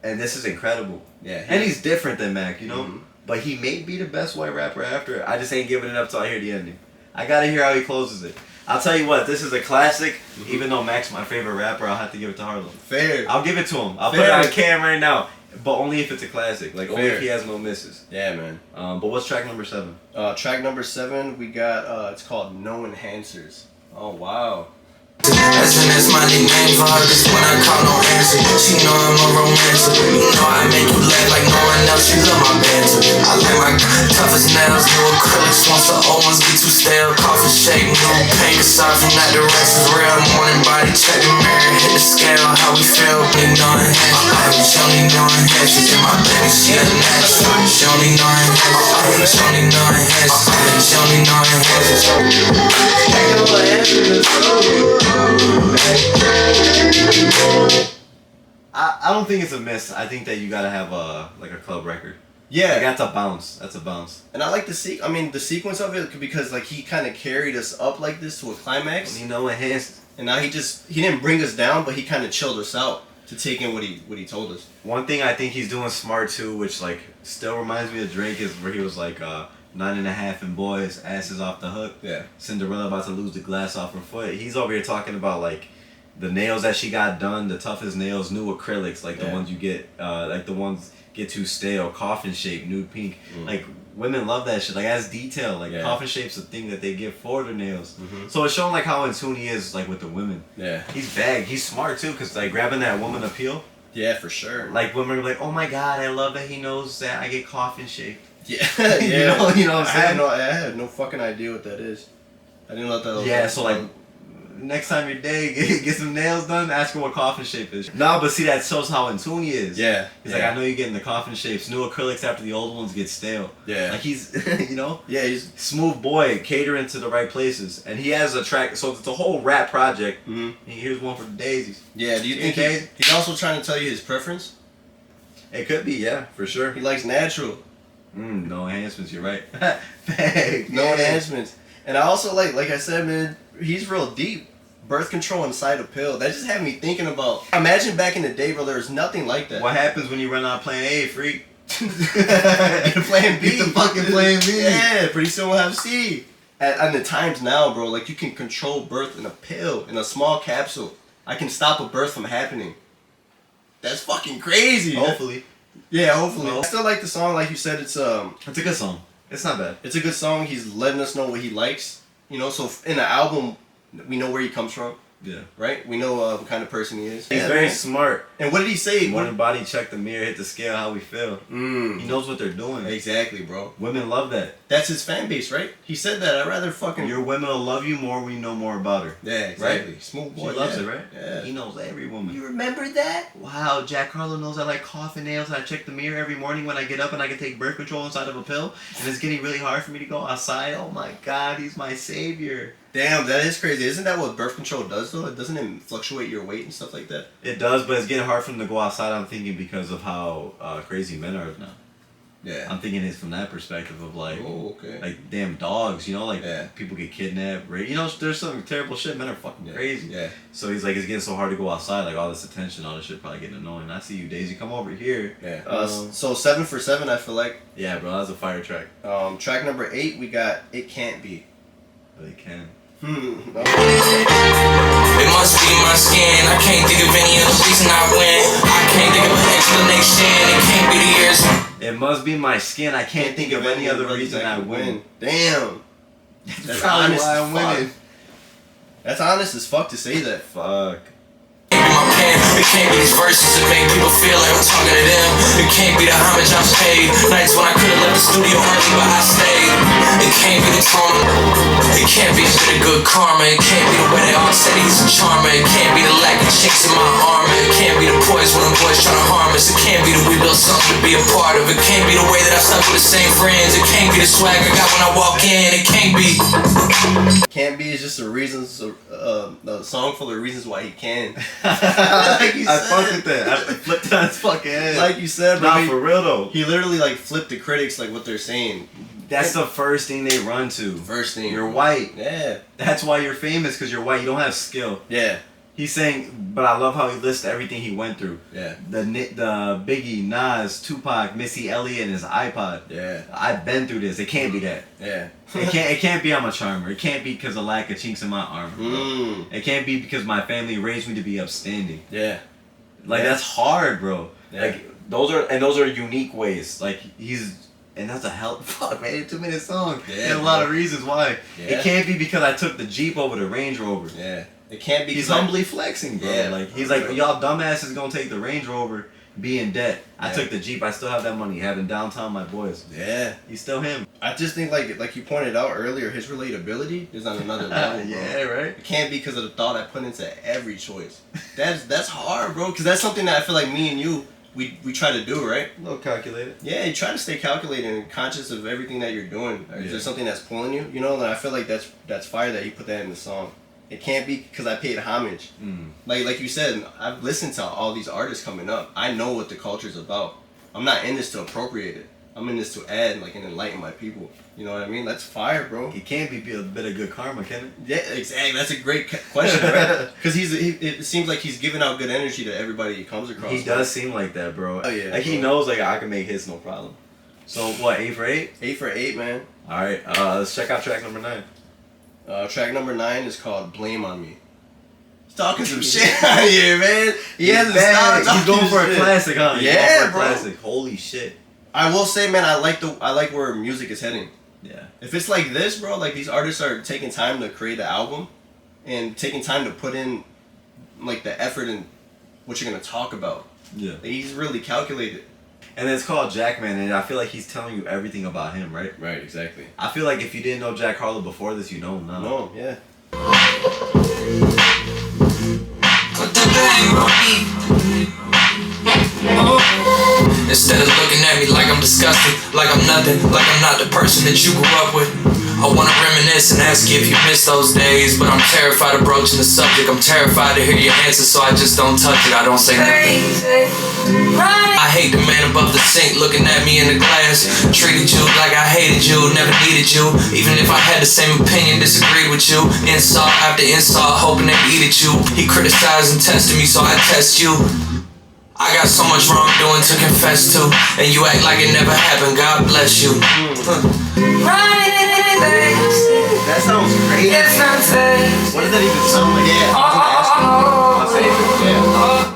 And this is incredible. Yeah. And he's different than Mac, you know? Mhm. But he may be the best white rapper after. I just ain't giving it up till I hear the ending. I gotta hear how he closes it. I'll tell you what, this is a classic. Even though Mac's my favorite rapper, I'll have to give it to Harlow. Fair. I'll give it to him. I'll Fair. put it on cam right now. But only if it's a classic. Like, only Fair. if he has no misses. Yeah, man. But what's track number 7? Track number 7, we got, it's called No Enhancers. Oh, wow. SNS my nickname for her, cause when I call no answer, she know I'm a romancer. You know I make you laugh like no one else, she love my banter. I like my toughest nails, new acrylics, once the old ones get too stale. Coffee shake, no pain, aside from that the rest is real. Morning body check the mirror, hit the scale, how we feel. Big no enhancers, she only know enhancers. And my baby, she a natural, she only know enhancers. She only know enhancers, she only know enhancers. I don't think it's a miss. I think that you gotta have a club record. Yeah. Like, that's a bounce. That's a bounce. And I like the sequence of it because like he kind of carried us up like this to a climax. You know, enhanced. And now he didn't bring us down, but he kind of chilled us out to take in what he told us. One thing I think he's doing smart too, which like still reminds me of Drake, is where he was like 9.5 and boys, asses off the hook. Yeah. Cinderella about to lose the glass off her foot. He's over here talking about like the nails that she got done, the toughest nails, new acrylics, like the ones you get, like the ones get too stale, coffin shape, nude pink. Like women love that shit. Like that's detail. Like coffin shape's a thing that they give for their nails. So it's showing like how in tune he is like with the women. Yeah. He's bagged. He's smart too, cause like grabbing that woman appeal. Yeah, for sure. Like women are like, oh my god, I love that he knows that I get coffin shaped. Yeah, yeah. you know what I'm saying? I had no fucking idea what that is. I didn't know what that was. Yeah, so like next time you're dead, get some nails done, ask her what coffin shape is. No, but see, that shows how in tune he is. Yeah. He's like, I know you're getting the coffin shapes. New acrylics after the old ones get stale. Yeah. Like he's, you know? Yeah, he's smooth boy, catering to the right places. And he has a track, so it's a whole rap project. And here's one for the daisies. Yeah, do you think he's also trying to tell you his preference? It could be, yeah, for sure. He likes natural. No enhancements, you're right. No enhancements. And I also like I said, man, he's real deep. Birth control inside a pill. That just had me thinking about, imagine back in the day, bro, there was nothing like that. What happens when you run out of plan A, freak? Get a plan B. Get the fucking plan B. Yeah, pretty soon we'll have C. And the times now, bro, like you can control birth in a pill, in a small capsule. I can stop a birth from happening. That's fucking crazy. Hopefully. Yeah, hopefully. I still like the song, like you said, it's a good song. It's not bad. It's a good song. He's letting us know what he likes. You know, so in the album, we know where he comes from. Yeah. Right? We know what kind of person he is. He's very smart. And what did he say? Morning body, check the mirror, hit the scale, how we feel. He knows what they're doing. Exactly, bro. Women love that. That's his fan base, right? He said that. I'd rather fucking... Your women will love you more when you know more about her. Yeah, exactly. Right? Smooth boy. She loves it, right? Yeah. He knows every woman. You remember that? Wow, Jack Harlow knows I like coffin nails. I check the mirror every morning when I get up and I can take birth control inside of a pill. And it's getting really hard for me to go outside. Oh my god, he's my savior. Damn, that is crazy. Isn't that what birth control does, though? Doesn't it fluctuate your weight and stuff like that? It does, but it's getting hard for him to go outside, I'm thinking, because of how crazy men are now. Yeah. I'm thinking it's from that perspective of like, Oh, okay. like damn dogs, you know, like Yeah. people get kidnapped, right? You know, there's some terrible shit. Men are fucking crazy. Yeah. So he's like, it's getting so hard to go outside. Like all this attention, all this shit probably getting annoying. I see you, Daisy. Come over here. Yeah. So 7 for 7, I feel like. Yeah, bro, that's a fire track. Track number 8, we got It Can't Be. But it can. It must be my skin. I can't think of any other reason I win. I can't think of an explanation. It can't be the years. It must be my skin. I can't think of any other reason I win. Damn. That's probably honest why as I'm winning. fuck. That's honest as fuck to say that. Fuck. It can't be these verses that make people feel like I'm talking to them. It can't be the homage I'm paid. Nights when I could've left the studio early, but I stayed. It can't be the tone. It can't be a bit of good karma. It can't be the way they all say he's a charmer. It can't be the lack of chinks in my armor. It can't be the poise when them boys trying to harm us. It can't be that we built something to be a part of. It can't be the way that I stuck with the same friends. It can't be the swag I got when I walk in. It can't be. Can't Be is just a song full of reasons why he can. Like you said. I fucked with that. I flipped it on his fucking head. Like you said, bro. Nah, for real though. He literally like flipped the critics like what they're saying. That's the first thing they run to. First thing. You're white. Yeah. That's why you're famous, because you're white. You don't have skill. Yeah. He's saying, but I love how he lists everything he went through. Yeah. The Biggie, Nas, Tupac, Missy Elliott, and his iPod. Yeah. I've been through this. It can't be that. Yeah. It can't be I'm a charmer. It can't be because of lack of chinks in my armor. Bro. It can't be because my family raised me to be upstanding. Yeah. Like that's hard, bro. Yeah. Like those are unique ways. Like and that's a hell fuck man, 2-minute song. Yeah, There's a lot of reasons why. Yeah. It can't be because I took the Jeep over the Range Rover. Yeah. It can't be. He's humbly flexing, bro. Yeah. Like he's like, y'all dumbasses gonna take the Range Rover, be in debt. I took the Jeep. I still have that money. Having downtown my boys. Yeah. He's still him. I just think like you pointed out earlier, his relatability is on another level, bro. Yeah, right. It can't be because of the thought I put into every choice. That's hard, bro. Because that's something that I feel like me and you we try to do, right? A little calculated. Yeah, you try to stay calculated and conscious of everything that you're doing. Is there something that's pulling you? You know, and I feel like that's fire that you put that in the song. It can't be because I paid homage. Like you said, I've listened to all these artists coming up. I know what the culture's about. I'm not in this to appropriate it. I'm in this to add and enlighten my people. You know what I mean? That's fire, bro. It can't be a bit of good karma, can it? Yeah, exactly. That's a great question, right? Because it seems like he's giving out good energy to everybody he comes across. He does seem like that, bro. Oh, yeah, like he bro. knows like I can make hits no problem. So what? 8 for 8? 8 for 8, man. All right. Let's check out track number 9. Track number 9 is called "Blame on Me." He's talking some shit out here, man. He hasn't stopped talking He's going for a shit. classic, huh? He's Yeah, going for a bro. classic. Holy shit. I will say, man, I like where music is heading. Yeah. If it's like this, bro, like these artists are taking time to create an album and taking time to put in like the effort in what you're gonna talk about. Yeah. Like, he's really calculated. And it's called Jackman, and I feel like he's telling you everything about him, right? Right, exactly. I feel like if you didn't know Jack Harlow before this, you know him now. No, yeah. Put the blame on me. Instead of looking at me like I'm disgusting, like I'm nothing, like I'm not the person that you grew up with. I wanna reminisce and ask you if you miss those days, but I'm terrified of broaching the subject. I'm terrified to hear your answer, so I just don't touch it. I don't say nothing. I hate the man above the sink looking at me in the glass. Treated you like I hated you, never needed you. Even if I had the same opinion, disagreed with you. Insult after insult, hoping they eat at you. He criticized and tested me, so I test you. I got so much wrongdoing to confess to, and you act like it never happened. God bless you. That sounds crazy. What does that even sound like? Yeah, I'll say it. Yeah.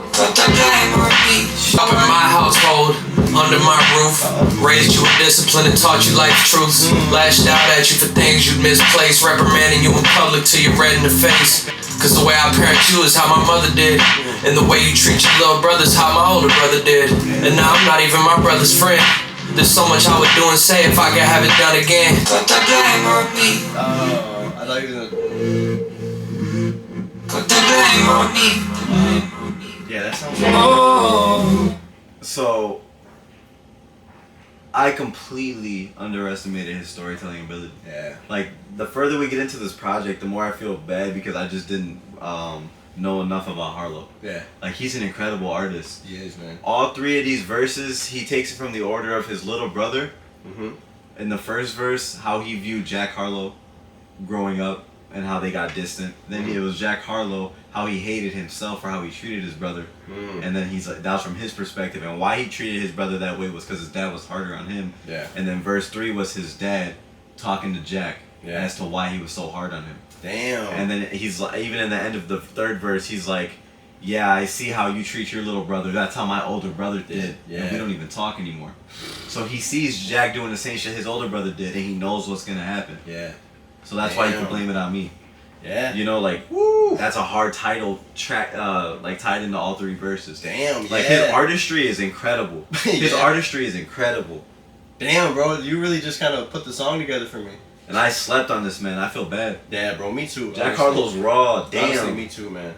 Up in my household, under my roof, raised you in discipline and taught you life truths. Lashed out at you for things you'd misplaced, reprimanding you in public till you're red in the face. Cause the way I parent you is how my mother did, and the way you treat your little brother's how my older brother did. And now I'm not even my brother's friend. There's so much I would do and say if I could have it done again. Put the blame on me. I thought you were gonna... Put the blame on me. Yeah, that sounds... So, I completely underestimated his storytelling ability. Yeah. Like, the further we get into this project, the more I feel bad because I just didn't know enough about Harlow. Yeah. Like, he's an incredible artist. He is, man. All three of these verses, he takes it from the order of his little brother. Mm-hmm. In the first verse, how he viewed Jack Harlow growing up and how they got distant. Then it was Jack Harlow, how he hated himself for how he treated his brother. And then he's like, that was from his perspective. And why he treated his brother that way was because his dad was harder on him. Yeah. And then verse 3 was his dad talking to Jack as to why he was so hard on him. Damn. And then he's like, even in the end of the third verse, he's like, yeah, I see how you treat your little brother. That's how my older brother did. Yeah. And we don't even talk anymore. So he sees Jack doing the same shit his older brother did, and he knows what's going to happen. Yeah. So that's why you can blame it on me. Yeah. You know, like, woo, that's a hard title track, like, tied into all three verses. Damn, Like, his artistry is incredible. His artistry is incredible. Damn, bro, you really just kind of put the song together for me. And I slept on this, man. I feel bad. Yeah, bro, me too. Jack Harlow's raw. Damn. Honestly, me too, man.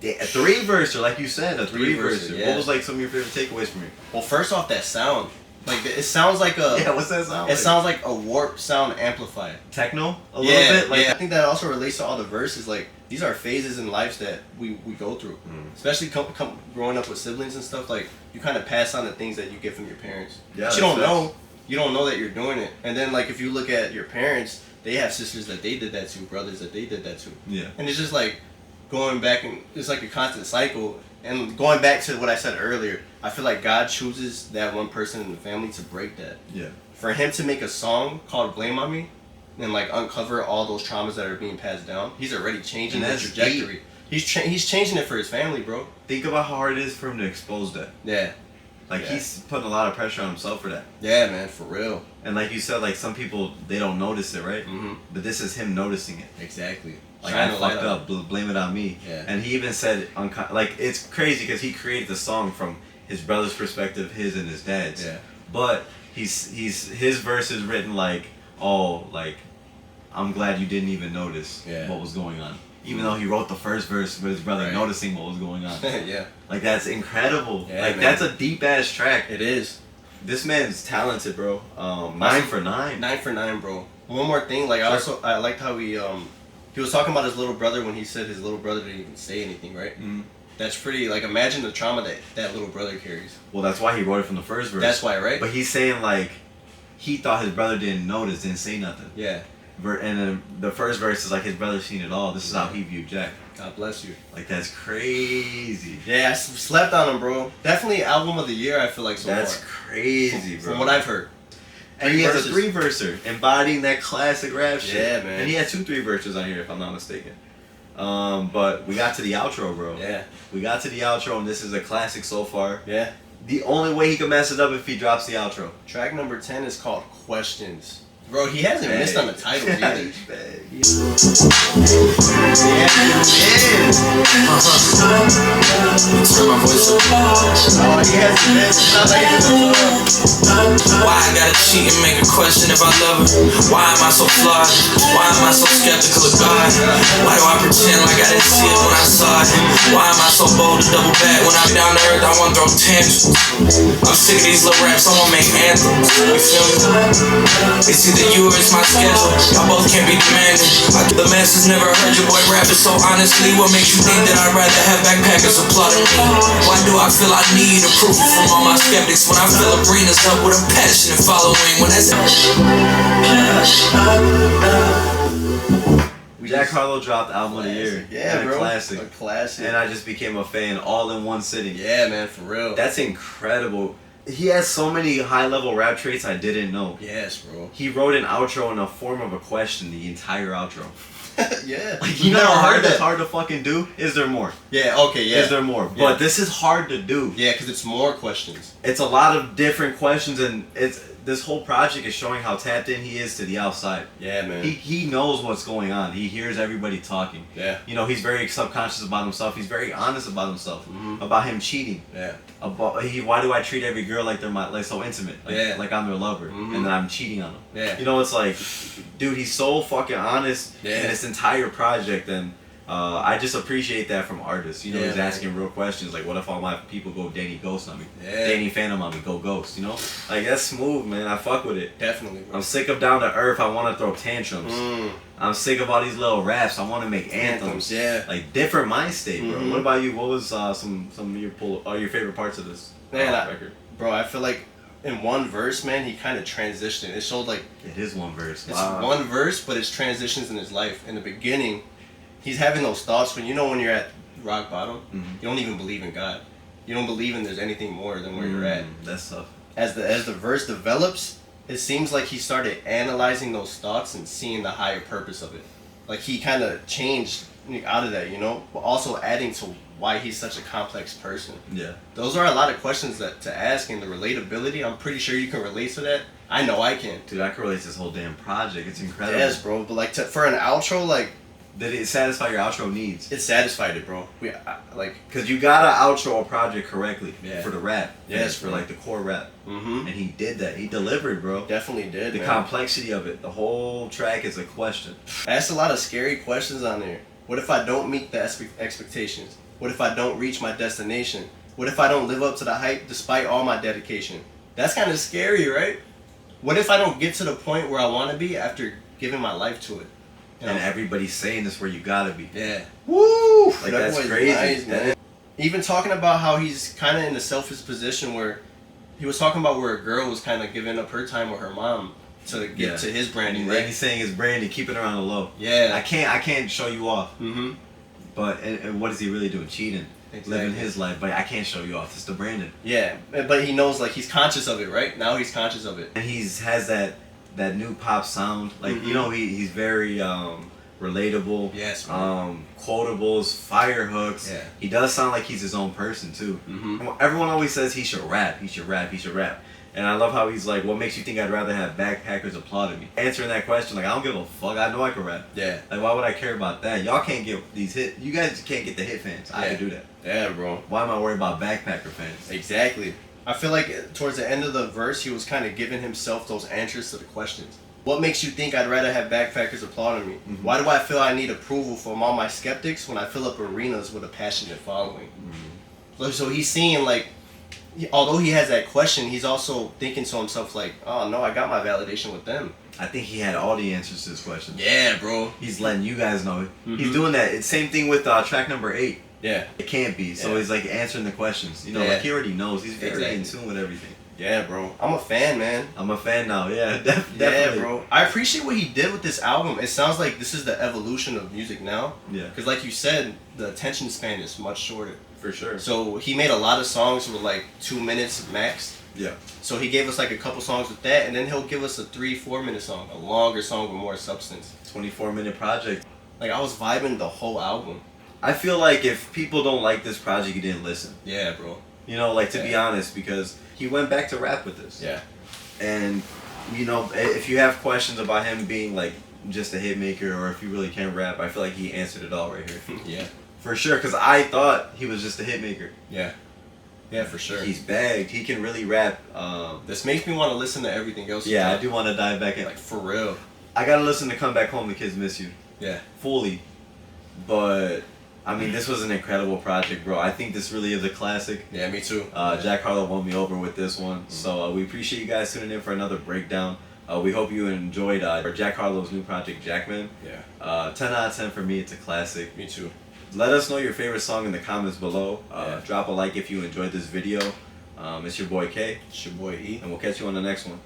A three-verser, like you said, a three-verser. Yeah. What was, like, some of your favorite takeaways from it? Well, first off, that sound. Like, it sounds like a... Yeah, what's that sound It sounds like a warped sound amplified. Techno? A Yeah, little bit? Like, I think that also relates to all the verses. Like, these are phases in lives that we go through. Especially growing up with siblings and stuff. Like, you kind of pass on the things that you get from your parents. Yeah, But you don't know. You don't know that you're doing it. And then, like, if you look at your parents, they have sisters that they did that to, brothers that they did that to. Yeah. And it's just like going back, and it's like a constant cycle. And going back to what I said earlier, I feel like God chooses that one person in the family to break that. Yeah. For him to make a song called "Blame on Me" and like uncover all those traumas that are being passed down, he's already changing that trajectory. He's changing it for his family, bro. Think about how hard it is for him to expose that. Yeah. Like, he's putting a lot of pressure on himself for that. Yeah, man, for real. And like you said, like, some people, they don't notice it, right? Mm-hmm. But this is him noticing it. Exactly. Like, I fucked up, blame it on me. Yeah. And he even said, like, it's crazy because he created the song from his brother's perspective, his and his dad's. Yeah. But his verse is written like, oh, like, I'm glad you didn't even notice what was going on. Even though he wrote the first verse with his brother noticing what was going on. Yeah. Like, that's incredible. Yeah, like, man. that's a deep-ass track. It is. This man's talented, bro. 9 for 9. 9 for 9, bro. One more thing, like, I liked how he was talking about his little brother when he said his little brother didn't even say anything, right? Mm-hmm. That's pretty, like, imagine the trauma that little brother carries. Well, that's why he wrote it from the first verse. That's why, right? But he's saying, like, he thought his brother didn't notice, didn't say nothing. Yeah. And then the first verse is like, his brother seen it all. This is how he viewed Jack. God bless you. Like, that's crazy. Yeah, I slept on him, bro. Definitely album of the year, I feel like, so That's far. crazy, bro. From what I've heard. And he has a 3-verser, embodying that classic rap shit. Yeah, man. And he had 2 3-versers on here, if I'm not mistaken. But we got to the outro, bro. Yeah. We got to the outro, and this is a classic so far. Yeah. The only way he can mess it up if he drops the outro. Track number 10 is called Questions. Bro, he hasn't missed on the titles either. Turn my voice up. Oh, he hasn't missed. Why I gotta cheat and make a question if I love her? Why am I so flawed? Why am I so skeptical of God? Why do I pretend like I didn't see it when I saw it? Why am I so bold to double back when I'm down to earth? I wanna throw tantrums. I'm sick of these little raps, I wanna make anthems. You feel me? It's either you or it's my schedule. Y'all both can't be demanding. The masses never heard your boy rapping, so honestly, what makes you think that I'd rather have backpackers applauding me? Why do I feel I need approval from all my skeptics when I fill arenas up with a passionate following? When that's Jack Harlow dropped album of the year. Yeah, and bro. A classic. A classic. And I just became a fan all in one sitting. Yeah, man, for real. That's incredible. He has so many high-level rap traits I didn't know. Yes, bro. He wrote an outro in the form of a question, the entire outro. Yeah. Like, you know how hard that's hard to fucking do? Is there more? Yeah, okay, yeah. Is there more? Yeah. But this is hard to do. Yeah, because it's more questions. It's a lot of different questions, and this whole project is showing how tapped in he is to the outside. Yeah, man. He knows what's going on. He hears everybody talking. Yeah. You know, he's very subconscious about himself. He's very honest about himself. Mm-hmm. About him cheating. Yeah. About why do I treat every girl like they're like so intimate? Like, like I'm their lover, Mm-hmm. and then I'm cheating on them. Yeah. You know, it's like, dude, he's so fucking honest Yeah. in this entire project, and I just appreciate that from artists. You know, Yeah, he's man. asking real questions like, what if all my people go Danny Ghost on me? Yeah. Danny Phantom on me, go Ghost, you know? Like, that's smooth, man. I fuck with it. Definitely, bro. I'm sick of Down to Earth. I want to throw tantrums. I'm sick of all these little raps. I want to make anthems. Yeah. Like, different mind state, bro. Mhm. What about you? What was some of your favorite parts of this record? Bro, I feel like in one verse, man, he kind of transitioned. It showed like It is one verse. it's Wow. one verse, but it's transitions in his life. In the beginning, he's having those thoughts when you're at rock bottom, you don't even believe in God. You don't believe in there's anything more than where you're at. That's tough. As the verse develops, it seems like he started analyzing those thoughts and seeing the higher purpose of it. Like he kind of changed out of that, you know, but also adding to why he's such a complex person. Yeah. Those are a lot of questions to ask, and the relatability, I'm pretty sure you can relate to that. I know I can. Dude, I can relate to this whole damn project. It's incredible. Yes, bro, but like for an outro, like Did it satisfy your outro needs? it satisfied it, bro. Like Because you gotta outro a project correctly Yeah. for the rap. Yes, for bro. like the core rap. mm-hmm. And he did that. He delivered, bro. Definitely did, The man. complexity of it. The whole track is a question. I asked a lot of scary questions on there. What if I don't meet the expectations? What if I don't reach my destination? What if I don't live up to the hype despite all my dedication? That's kind of scary, right? What if I don't get to the point where I want to be after giving my life to it? You know? And everybody's saying this where you gotta be. Yeah. Woo! Like That that's boy's crazy. nice, man. Even talking about how he's kind of in a selfish position where he was talking about where a girl was kind of giving up her time with her mom to get to his branding, And right? he's saying his branding, keep it around the low. Yeah. I can't show you off. Mm-hmm. But and what is he really doing? Cheating. Exactly. Living his life, but I can't show you off. It's the branding. Yeah, but he knows, like, he's conscious of it, right? Now he's conscious of it. And has that new pop sound. Like Mhm. you know, he's very relatable. Yes, man. Quotables, fire hooks. Yeah. He does sound like he's his own person too. Mm-hmm. Everyone always says he should rap. He should rap. He should rap. And I love how he's like, what makes you think I'd rather have backpackers applauding me? Answering that question, like, I don't give a fuck. I know I can rap. Yeah. Like, why would I care about that? Y'all can't get these hit. You guys can't get the hit fans. I Yeah. can do that. Yeah, bro. Why am I worried about backpacker fans? Exactly. I feel like towards the end of the verse, he was kind of giving himself those answers to the questions. What makes you think I'd rather have backpackers applauding me? Mhm. Why do I feel I need approval from all my skeptics when I fill up arenas with a passionate following? So he's seeing, like, although he has that question, he's also thinking to himself, like, oh no, I got my validation with them. I think he had all the answers to this question. Yeah, bro. He's letting you guys know. Mhm. He's doing that. It's same thing with track number 8. Yeah. It can't be. So Yeah. he's like answering the questions. You know, Yeah. like he already knows. He's very in Exactly. tune with everything. Yeah, bro. I'm a fan, man. I'm a fan now. Yeah, Yeah, definitely. bro. I appreciate what he did with this album. It sounds like this is the evolution of music now. Yeah, Because like you said, the attention span is much shorter. for sure. So he made a lot of songs with like 2 minutes max. Yeah. So he gave us like a couple songs with that, and then he'll give us a 3-4 minute song, a longer song with more substance. 24-minute project. Like I was vibing the whole album. I feel like if people don't like this project, you didn't listen. Yeah, bro. You know, like to be Yeah. honest, because he went back to rap with this. Yeah. And you know, if you have questions about him being like just a hit maker, or if he really can rap, I feel like he answered it all right here. Yeah. For sure, because I thought he was just a hit maker. Yeah. Yeah, for sure. He's bagged. He can really rap. This makes me want to listen to everything else. Yeah, I he's do want to dive back in. done. Like for real. I gotta listen to Come Back Home, The Kids Miss You. Yeah. Fully. But, I mean, this was an incredible project, bro. I think this really is a classic. Yeah, me too. Jack Harlow won me over with this one. So we appreciate you guys tuning in for another breakdown. We hope you enjoyed Jack Harlow's new project, Jackman. Yeah. 10 out of 10 for me. It's a classic. Me too. Let us know your favorite song in the comments below. Yeah. Drop a like if you enjoyed this video. It's your boy K, It's your boy E. and we'll catch you on the next one.